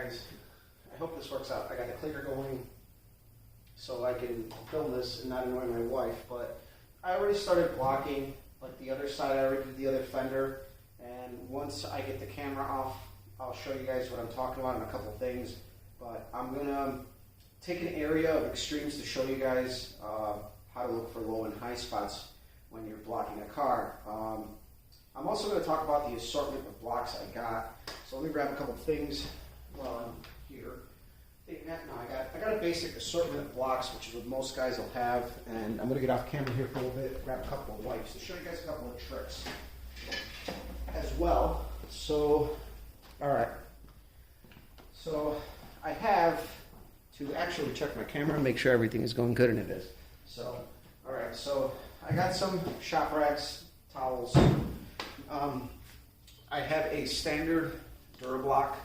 guys, I hope this works out. I got the clicker going so I can film this and not annoy my wife, but I already started blocking like the other side. I already did the other fender, and once I get the camera off, I'll show you guys what I'm talking about and a couple things. But I'm gonna take an area of extremes to show you guys how to look for low and high spots when you're blocking a car. I'm also going to talk about the assortment of blocks I got. So let me grab a couple things while I'm here. I got a basic assortment of blocks, which is what most guys will have. And I'm going to get off camera here for a little bit, grab a couple of wipes to show you guys a couple of tricks as well. So, all right. So I have to actually check my camera and make sure everything is going good, and it is. So, all right. So I got some shop racks, towels. I have a standard DuraBlock.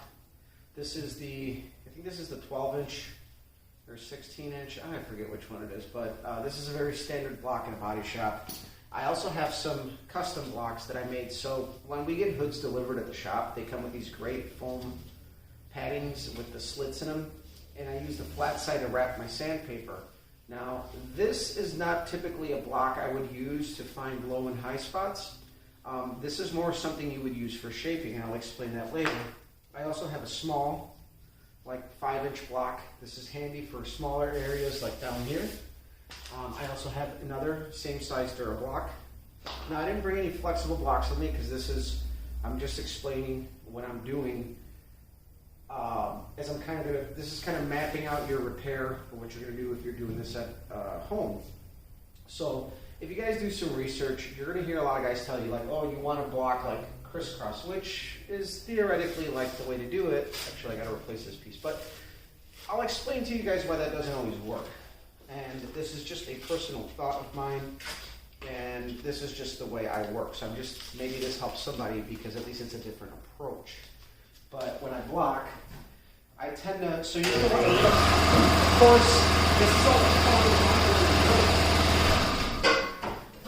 This is I think this is the 12-inch or 16-inch. I forget which one it is, but this is a very standard block in a body shop. I also have some custom blocks that I made. So when we get hoods delivered at the shop, they come with these great foam paddings with the slits in them, and I use the flat side to wrap my sandpaper. Now, this is not typically a block I would use to find low and high spots. This is more something you would use for shaping, and I'll explain that later. I also have a small, like 5-inch block. This is handy for smaller areas like down here. I also have another same size DuraBlock. Now, I didn't bring any flexible blocks with me because I'm just explaining what I'm doing as this is kind of mapping out your repair for what you're going to do if you're doing this at home. So if you guys do some research, you're going to hear a lot of guys tell you like, oh, you want to block like crisscross, which is theoretically like the way to do it. Actually, I got to replace this piece, but I'll explain to you guys why that doesn't always work. And this is just a personal thought of mine, and this is just the way I work. So maybe this helps somebody because at least it's a different approach. But when I block, I tend to, so you're going to want to look, of course, this is all the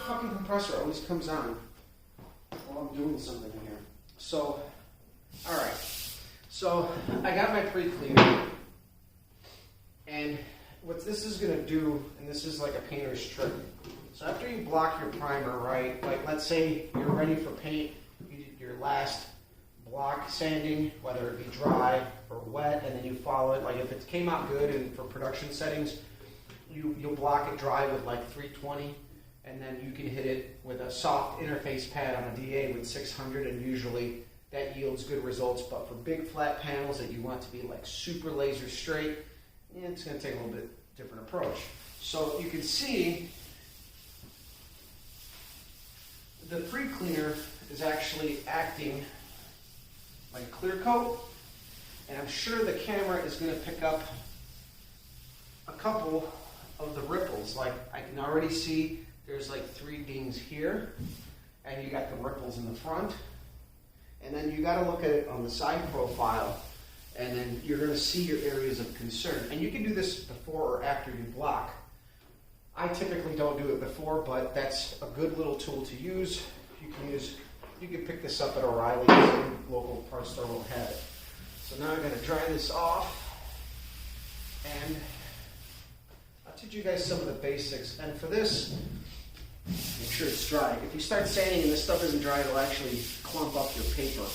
fucking compressor always comes on while I'm doing something here. So, all right. So I got my Precleaner, and what this is going to do, and this is like a painter's trick. So after you block your primer, right, like let's say you're ready for paint, you did your last block sanding, whether it be dry or wet, and then you follow it. Like if it came out good and for production settings, you'll block it dry with like 320, and then you can hit it with a soft interface pad on a DA with 600, and usually that yields good results. But for big flat panels that you want to be like super laser straight, it's going to take a little bit different approach. So you can see the Precleaner is actually acting like a clear coat, and I'm sure the camera is going to pick up a couple of the ripples. Like I can already see there's like 3 dings here, and you got the ripples in the front, and then you got to look at it on the side profile, and then you're going to see your areas of concern. And you can do this before or after you block. I typically don't do it before, but that's a good little tool to use. You can pick this up at O'Reilly's, local parts store will have it. So now I'm going to dry this off, and I'll teach you guys some of the basics. And for this, make sure it's dry. If you start sanding and this stuff isn't dry, it'll actually clump up your paper.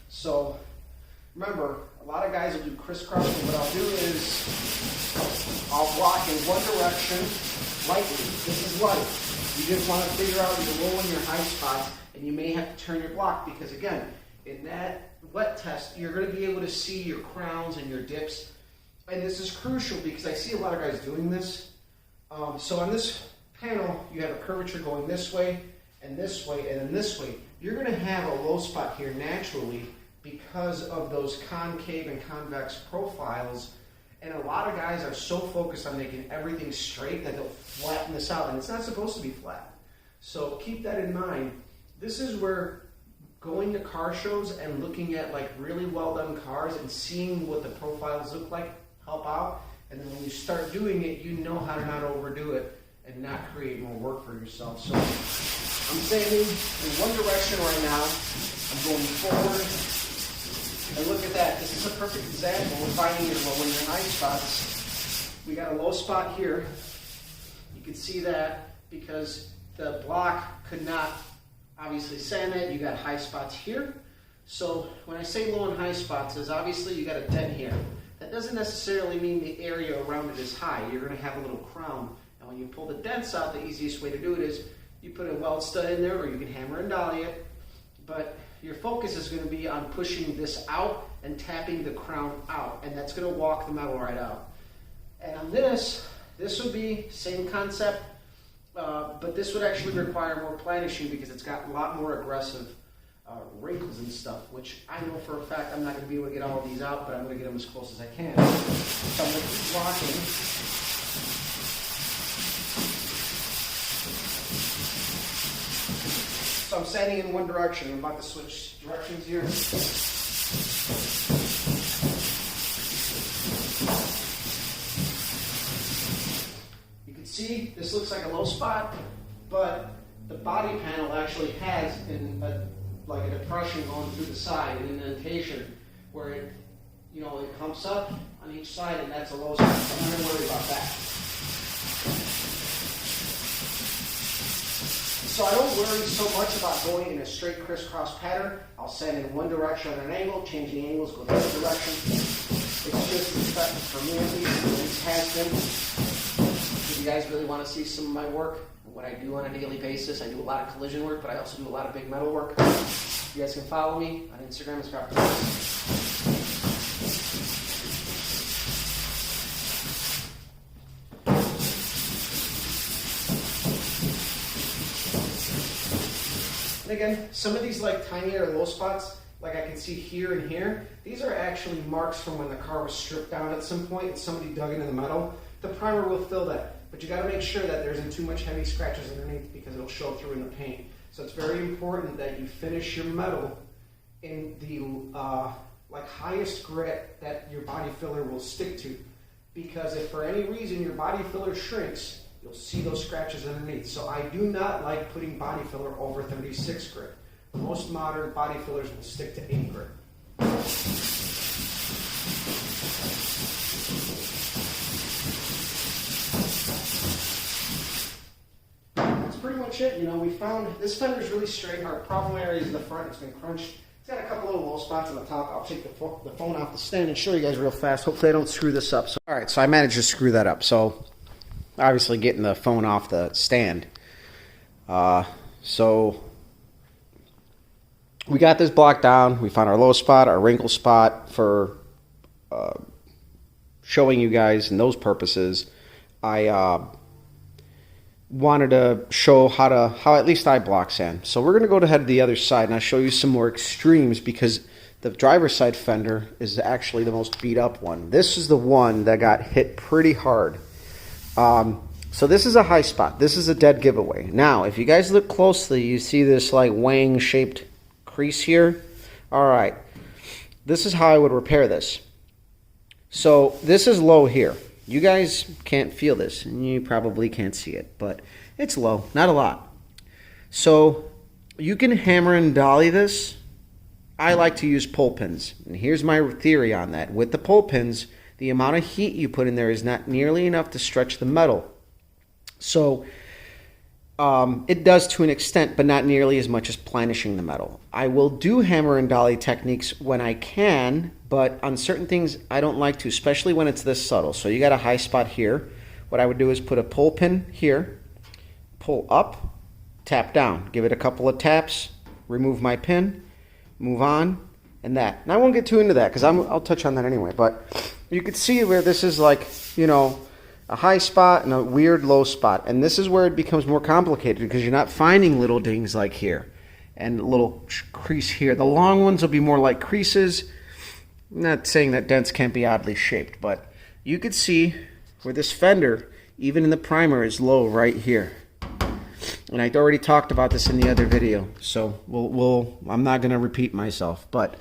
So remember, a lot of guys will do crisscross, and what I'll do is I'll block in one direction lightly. This is light. You just want to figure out your low and your high spots, and you may have to turn your block because, again, in that wet test, you're going to be able to see your crowns and your dips. And this is crucial because I see a lot of guys doing this. So on this panel, you have a curvature going this way, and then this way. You're going to have a low spot here naturally because of those concave and convex profiles. And a lot of guys are so focused on making everything straight that they'll flatten this out, and it's not supposed to be flat. So keep that in mind. This is where going to car shows and looking at like really well done cars and seeing what the profiles look like help out. And then when you start doing it, you know how to not overdo it and not create more work for yourself. So I'm sanding in one direction right now. I'm going forward And look at that. This is a perfect example of finding your low and your high spots. We got a low spot here. You can see that because the block could not obviously sand that. You got high spots here. So when I say low and high spots, is obviously you got a dent here. That doesn't necessarily mean the area around it is high. You're going to have a little crown. And when you pull the dents out, the easiest way to do it is you put a weld stud in there, or you can hammer and dolly it. But your focus is going to be on pushing this out and tapping the crown out. And that's going to walk the metal right out. And on this would be same concept, but this would actually require more planishing because it's got a lot more aggressive wrinkles and stuff, which I know for a fact I'm not going to be able to get all of these out, but I'm going to get them as close as I can. So I'm going to keep blocking. So I'm sanding in one direction. I'm about to switch directions here. You can see this looks like a low spot, but the body panel actually has like a depression going through the side, an indentation, where it, it humps up on each side, and that's a low spot. So I'm not going to worry about that. So I don't worry so much about going in a straight crisscross pattern. I'll sand in one direction on an angle, change the angles, go the other direction. It's just effective for me at least. It always has been. If you guys really want to see some of my work, what I do on a daily basis, I do a lot of collision work, but I also do a lot of big metal work. You guys can follow me on Instagram as Precleaner. And again, some of these like tinier low spots, like I can see here and here, these are actually marks from when the car was stripped down at some point and somebody dug into the metal. The primer will fill that, but you got to make sure that there isn't too much heavy scratches underneath because it'll show through in the paint. So it's very important that you finish your metal in the highest grit that your body filler will stick to, because if for any reason your body filler shrinks, you'll see those scratches underneath. So I do not like putting body filler over 36 grit. Most modern body fillers will stick to 8 grit. That's pretty much it. We found this fender's really straight. Our problem area is in the front. It's been crunched. It's got a couple little low spots on the top. I'll take the phone off the stand and show you guys real fast. Hopefully I don't screw this up. All right, so I managed to screw that up. So obviously getting the phone off the stand. So we got this block down. We found our low spot, our wrinkle spot for showing you guys, and those purposes. I wanted to show how at least I block sand. So we're going to go ahead to the other side, and I'll show you some more extremes because the driver's side fender is actually the most beat up one. This is the one that got hit pretty hard. So this is a high spot. This is a dead giveaway. Now, if you guys look closely, you see this like wang shaped crease here. All right, this is how I would repair this. So this is low here. You guys can't feel this, and you probably can't see it, but it's low, not a lot. So you can hammer and dolly this. I like to use pull pins, and here's my theory on that. With the pull pins, the amount of heat you put in there is not nearly enough to stretch the metal. So it does to an extent, but not nearly as much as planishing the metal. I will do hammer and dolly techniques when I can, but on certain things I don't like to, especially when it's this subtle. So you got a high spot here. What I would do is put a pull pin here, pull up, tap down, give it a couple of taps, remove my pin, move on, and that. And I won't get too into that because I'll touch on that anyway, but you can see where this is like, a high spot and a weird low spot. And this is where it becomes more complicated because you're not finding little dings like here and a little crease here. The long ones will be more like creases. I'm not saying that dents can't be oddly shaped, but you could see where this fender, even in the primer, is low right here. And I already talked about this in the other video, so I'm not going to repeat myself. But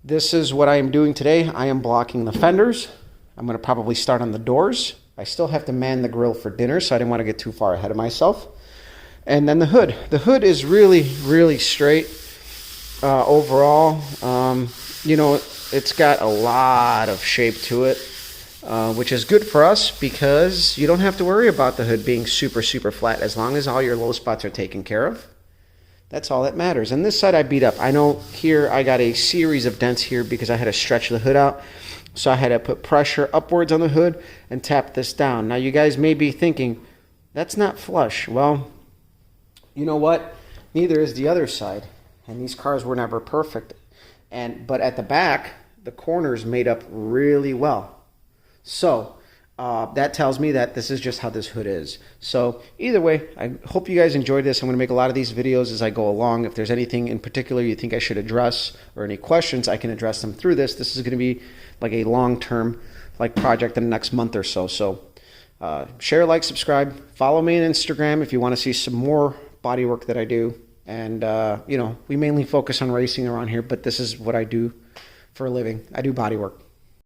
this is what I am doing today. I am blocking the fenders. I'm going to probably start on the doors. I still have to man the grill for dinner, so I didn't want to get too far ahead of myself. And then the hood. The hood is really, really straight. overall. You know, it's got a lot of shape to it, which is good for us because you don't have to worry about the hood being super flat as long as all your low spots are taken care of. That's all that matters. And this side I beat up. I know here I got a series of dents here because I had to stretch the hood out. So I had to put pressure upwards on the hood and tap this down. Now you guys may be thinking, that's not flush. Well, you know what? Neither is the other side. And these cars were never perfect. But at the back, the corners made up really well. So that tells me that this is just how this hood is. So either way, I hope you guys enjoyed this. I'm going to make a lot of these videos as I go along. If there's anything in particular you think I should address or any questions, I can address them through this. This is going to be like a long-term project in the next month or so. So share, like, subscribe. Follow me on Instagram if you want to see some more body work that I do. And, you know, we mainly focus on racing around here, but this is what I do for a living. I do body work.